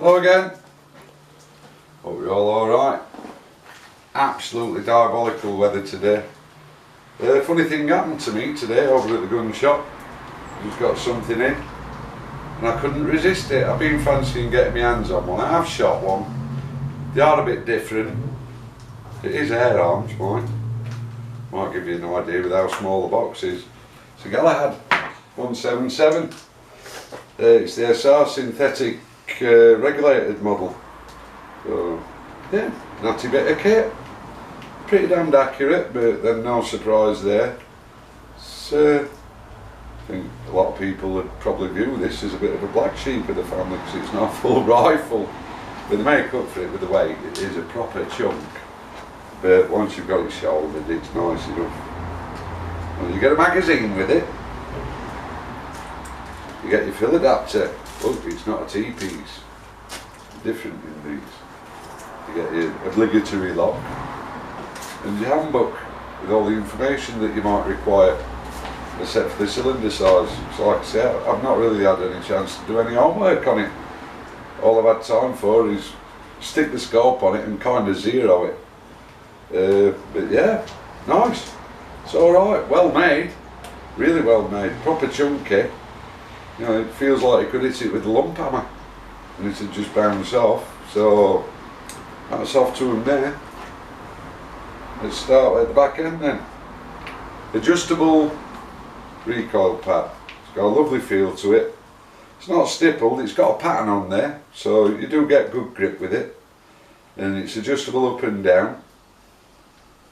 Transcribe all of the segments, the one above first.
Hello again. Hope you're all alright. Absolutely diabolical weather today. Funny thing happened to me today over at the gun shop. Just got something in and I couldn't resist it. I've been fancying getting my hands on one. I have shot one. They are a bit different. It is Air Arms, might give you an idea with how small the box is. It's a Galahad 177. It's the SR synthetic regulated model. So yeah, natty bit of kit. Pretty damned accurate, but then no surprise there. So I think a lot of people would probably view this as a bit of a black sheep of the family because it's not a full rifle. But they make up for it with the weight. It is a proper chunk. But once you've got it shouldered, it's nice enough. Well, you get a magazine with it. You get your fill adapter. Look, it's not a T-piece. Different in these. You get your obligatory lock. And your handbook with all the information that you might require, except for the cylinder size. So like I say, I've not really had any chance to do any homework on it. All I've had time for is stick the scope on it and kind of zero it. But yeah, nice. It's alright, well made, really well made, proper chunky. You know, it feels like you could hit it with a lump hammer and it'd just bounce off. So that's off to them there. Let's start at the back end then. Adjustable recoil pad. It's got a lovely feel to it. It's not stippled, it's got a pattern on there, so you do get good grip with it. And it's adjustable up and down.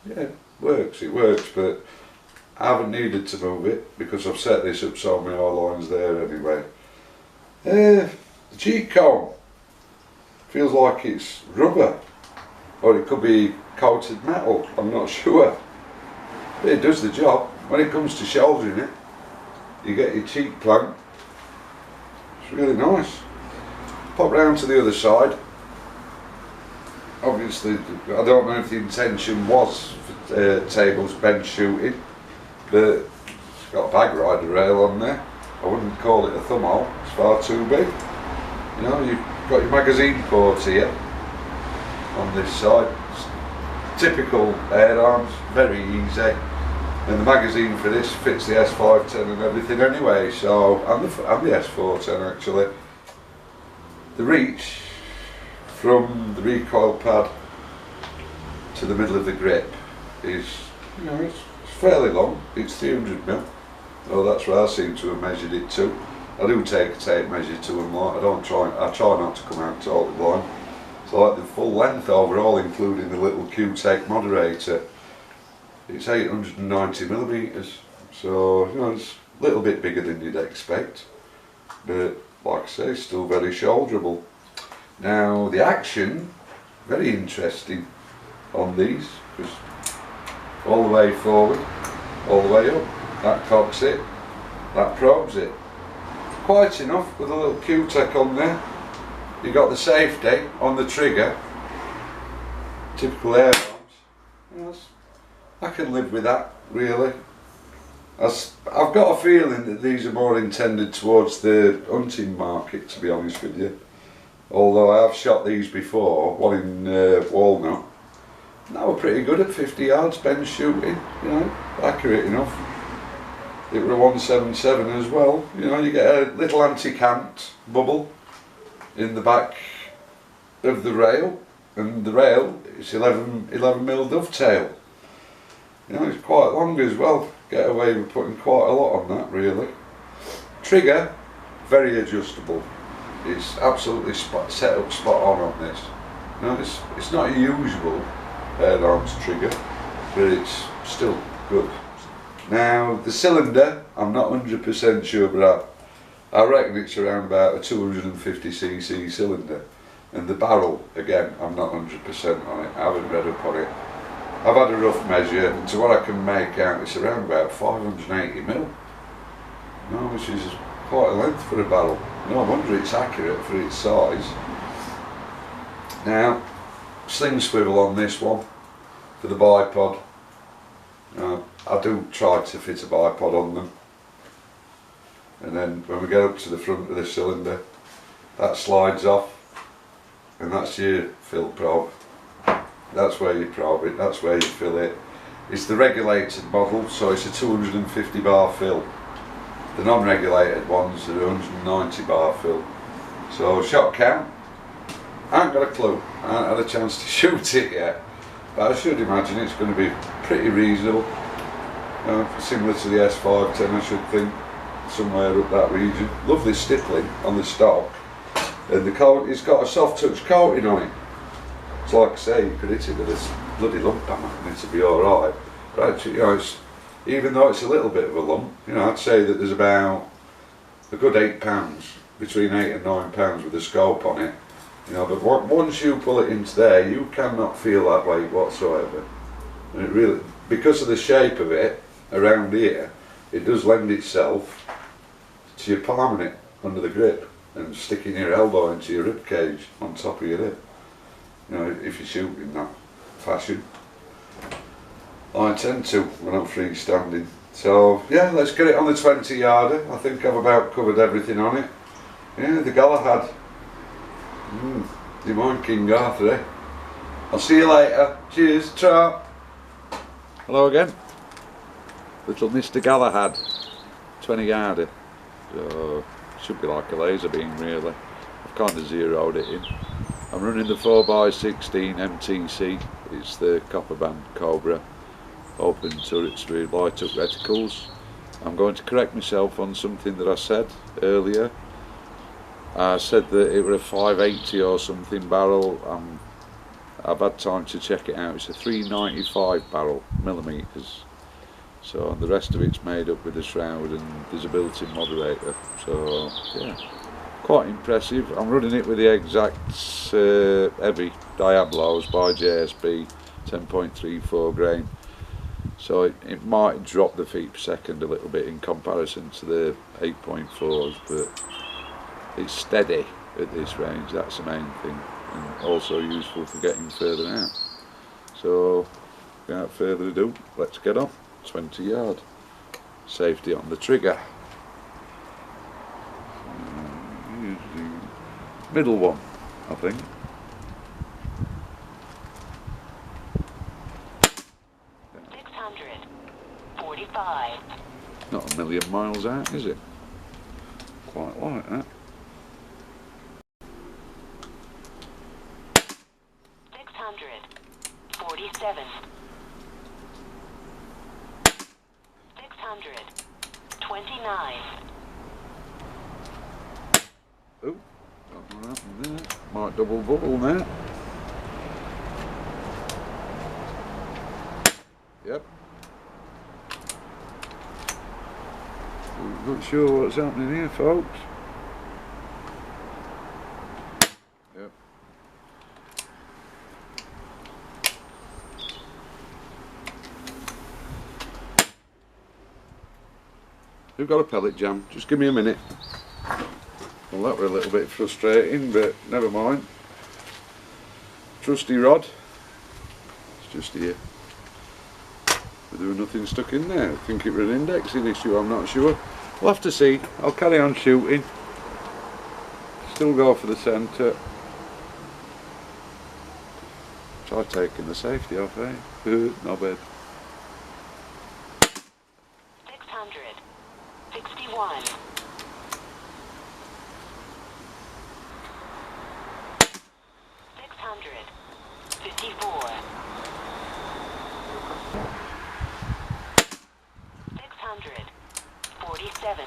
Yeah, it works, but I haven't needed to move it because I've set this up so my oil line's there anyway. The cheek cone feels like it's rubber, or it could be coated metal, I'm not sure. But it does the job. When it comes to shouldering it, you get your cheek plank. It's really nice. Pop round to the other side. Obviously, I don't know if the intention was for tables bench shooting, but it's got a bag rider rail on there. I wouldn't call it a thumb hole, it's far too big. You know, you've got your magazine ports here on this side. It's typical Air Arms, very easy. And the magazine for this fits the S510 and everything anyway, so, and the S410 actually. The reach from the recoil pad to the middle of the grip is, you know, it's fairly long. It's 300mm. Oh, that's where I seem to have measured it to. I do take a tape measure to them, like, I try not to come out totally blind. So like the full length overall, including the little Q-Tech moderator, it's 890mm. So, you know, it's a little bit bigger than you'd expect. But like I say, still very shoulderable. Now the action, very interesting on these, because all the way forward, all the way up, that cocks it, that probes it. Quite enough with a little Q-Tech on there. You got the safety on the trigger, typical Air Arms. Yes, I can live with that really. I've got a feeling that these are more intended towards the hunting market, to be honest with you. Although I have shot these before, one in Walnut. And they were pretty good at 50 yards bench shooting, you know, accurate enough. It were a 177 as well, you know, you get a little anti-cant bubble in the back of the rail, and the rail is 11mm dovetail. You know, it's quite long as well. Get away with putting quite a lot on that really. Trigger, very adjustable. It's absolutely set up spot on this. You know, it's not a usual Air Arms trigger, but it's still good. Now the cylinder, I'm not 100% sure, but I reckon it's around about a 250cc cylinder. And the barrel, again, I'm not 100% on it. I haven't read up on it. I've had a rough measure, and to what I can make out, it's around about 580mm. No, which is quite a length for a barrel. No wonder it's accurate for its size. Now, sling swivel on this one for the bipod. I do try to fit a bipod on them. And then when we get up to the front of the cylinder, that slides off and that's your fill probe. That's where you probe it, that's where you fill it. It's the regulated model, so it's a 250 bar fill. The non-regulated ones are 190 bar fill. So shot count, I haven't got a clue. I haven't had a chance to shoot it yet, but I should imagine it's going to be pretty reasonable. Similar to the S510, I should think, somewhere up that region. Lovely stippling on the stock, and the coat, it's got a soft touch coating on it. So like I say, you could hit it with a bloody lump hammer and it'll be alright. But you know, even though it's a little bit of a lump, you know, I'd say that there's about a good £8, between 8 and 9 pounds with a scope on it. You know, but once you pull it into there, you cannot feel that weight whatsoever. And it really, because of the shape of it around here, it does lend itself to you palming it under the grip and sticking your elbow into your rib cage on top of your hip. You know, if you shoot in that fashion. I tend to when I'm freestanding. So yeah, let's get it on the 20 yarder. I think I've about covered everything on it. Yeah, the Galahad. You mind King Arthur, eh? I'll see you later. Cheers, ta. Hello again. Little Mr. Galahad, 20 yarder. So should be like a laser beam really. I've kind of zeroed it in. I'm running the 4x16 MTC. It's the copper band Cobra. Open turrets with light up reticles. I'm going to correct myself on something that I said earlier. I said that it was a 580 or something barrel. I've had time to check it out. It's a 395 barrel millimeters. So the rest of it's made up with a shroud and there's a built-in moderator. So yeah, quite impressive. I'm running it with the exact heavy Diablos by JSB, 10.34 grain. So it might drop the feet per second a little bit in comparison to the 8.4s, but it's steady at this range, that's the main thing, and also useful for getting further out. So without further ado, let's get on. 20 yard. Safety on the trigger. Here's the middle one, I think. Not a million miles out, is it? Quite like that. 647. 629. Oh, don't know what happened there. Might double bubble now. Yep. Not sure what's happening here, folks. Yep. We've got a pellet jam. Just give me a minute. Well, that were a little bit frustrating, but never mind. Trusty rod. It's just here. But there was nothing stuck in there. I think it was an indexing issue, I'm not sure. We'll have to see. I'll carry on shooting. Still go for the centre. Try taking the safety off, eh? Not bad. 661. 654. 647.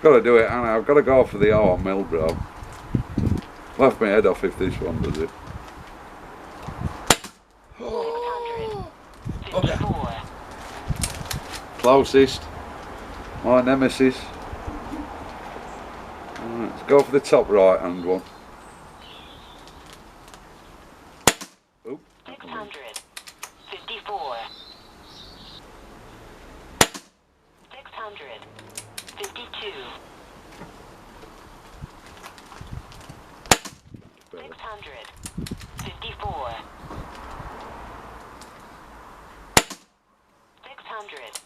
Got to do it, Anna. I've got to go for the arm mill, bro. Laugh my head off if this one does it. 654. Closest. My nemesis. Right, let's go for the top right hand one. Oh, 654. 652. 654. 661.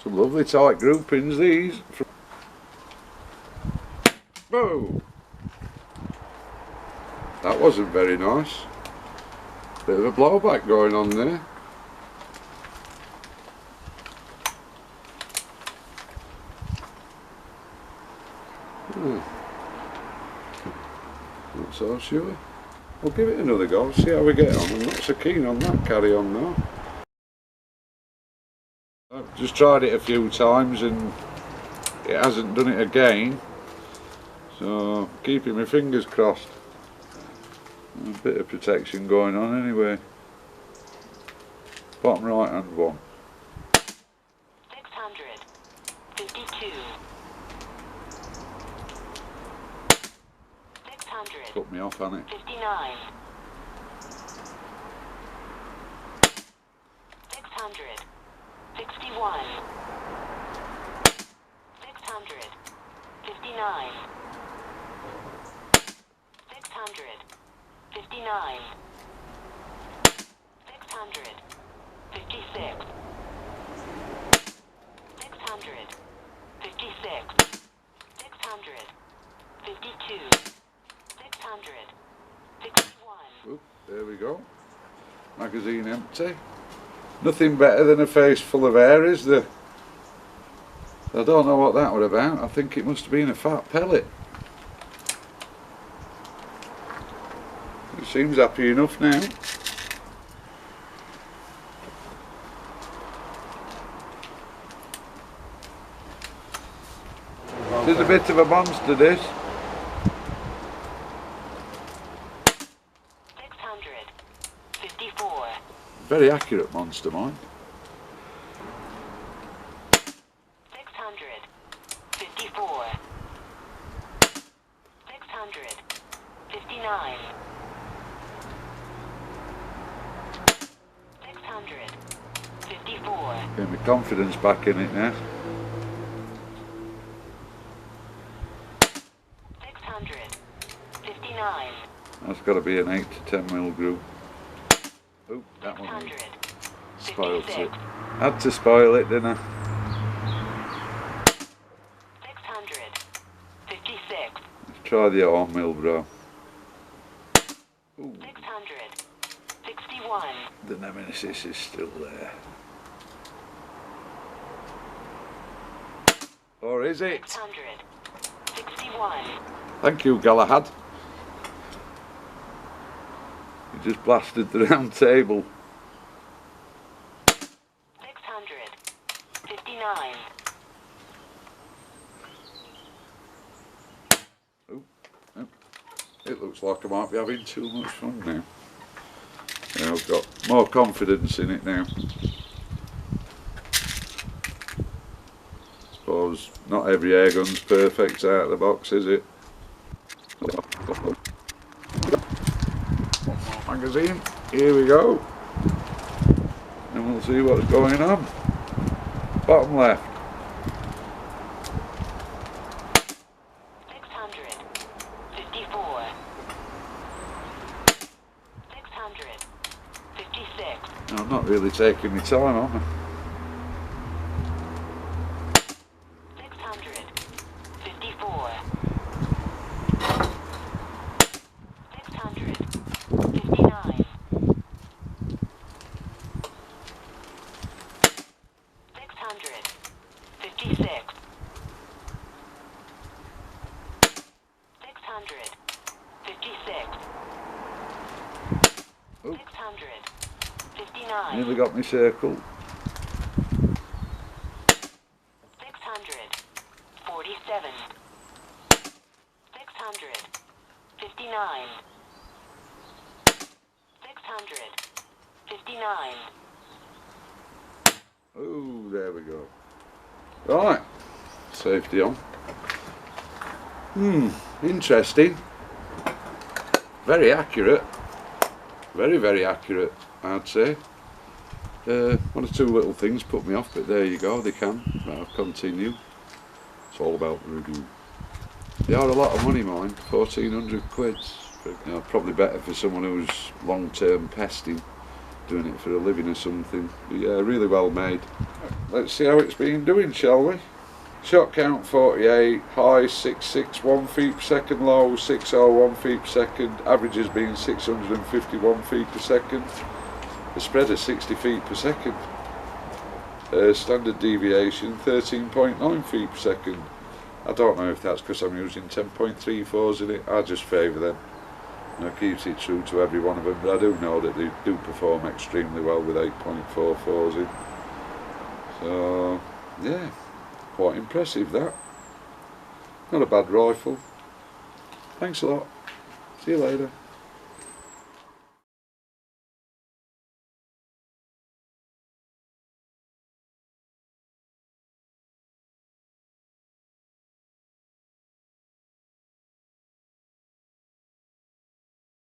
some lovely tight groupings these. Whoa! That wasn't very nice. Bit of a blowback going on there. Not so sure. We'll give it another go, see how we get on. I'm not so keen on that carry on now. I've just tried it a few times and it hasn't done it again. So keeping my fingers crossed. A bit of protection going on anyway. Bottom right hand one. 600. 52. 600. Put me off, hasn't it? 59. 600. 61. 600. 59. 600. 59. 600. 56. 600. 56. 600. 52. 600. 61. Oop, there we go. Magazine empty. Nothing better than a face full of air, is there? I don't know what that was about. I think it must have been a fat pellet. It seems happy enough now. This is a bit of a monster, this. 54. Very accurate monster, mine. 600. 54. 600. 59. 600. 54. Getting my confidence back in it now. 600. 59. That's got to be an 8 to 10 mil group. Oh, that one 600. spoiled 56. it. Had to spoil it, didn't I? 600. 56. Let's try the arm mill, bro. Ooh, 600. 61. the nemesis is still there. Or is it? 600. 61. Thank you, Galahad. You just blasted the round table. 600. 59. Oh, oh. It looks like I might be having too much fun now. Yeah, I've got more confidence in it now. Suppose not every air gun's perfect out of the box, is it? Magazine, here we go. And we'll see what's going on. Bottom left. 600. 54. 600. 56. I'm not really taking my time, am I? 600. 54. 600. 59. 600. 56. 600. 56. Oh. 600. 59. Nearly got me circle. 600. 47. 600. 59. 600. 59. Oh, there we go. Right, safety on. Interesting. Very accurate. Very, very accurate, I'd say. One or two little things put me off, but there you go, they can. I'll continue. It's all about voodoo. They are a lot of money, mine. 1,400 quid. But, you know, probably better for someone who's long-term pesting, doing it for a living or something. But yeah, really well made. Let's see how it's been doing, shall we? Shot count 48, high 661 feet per second, low 601 feet per second, average has been 651 feet per second, a spread of 60 feet per second, standard deviation 13.9 feet per second. I don't know if that's because I'm using 10.34s in it, I just favour them. And it keeps it true to every one of them, but I do know that they do perform extremely well with 8.44s in. So, yeah. Quite impressive that. Not a bad rifle. Thanks a lot. See you later.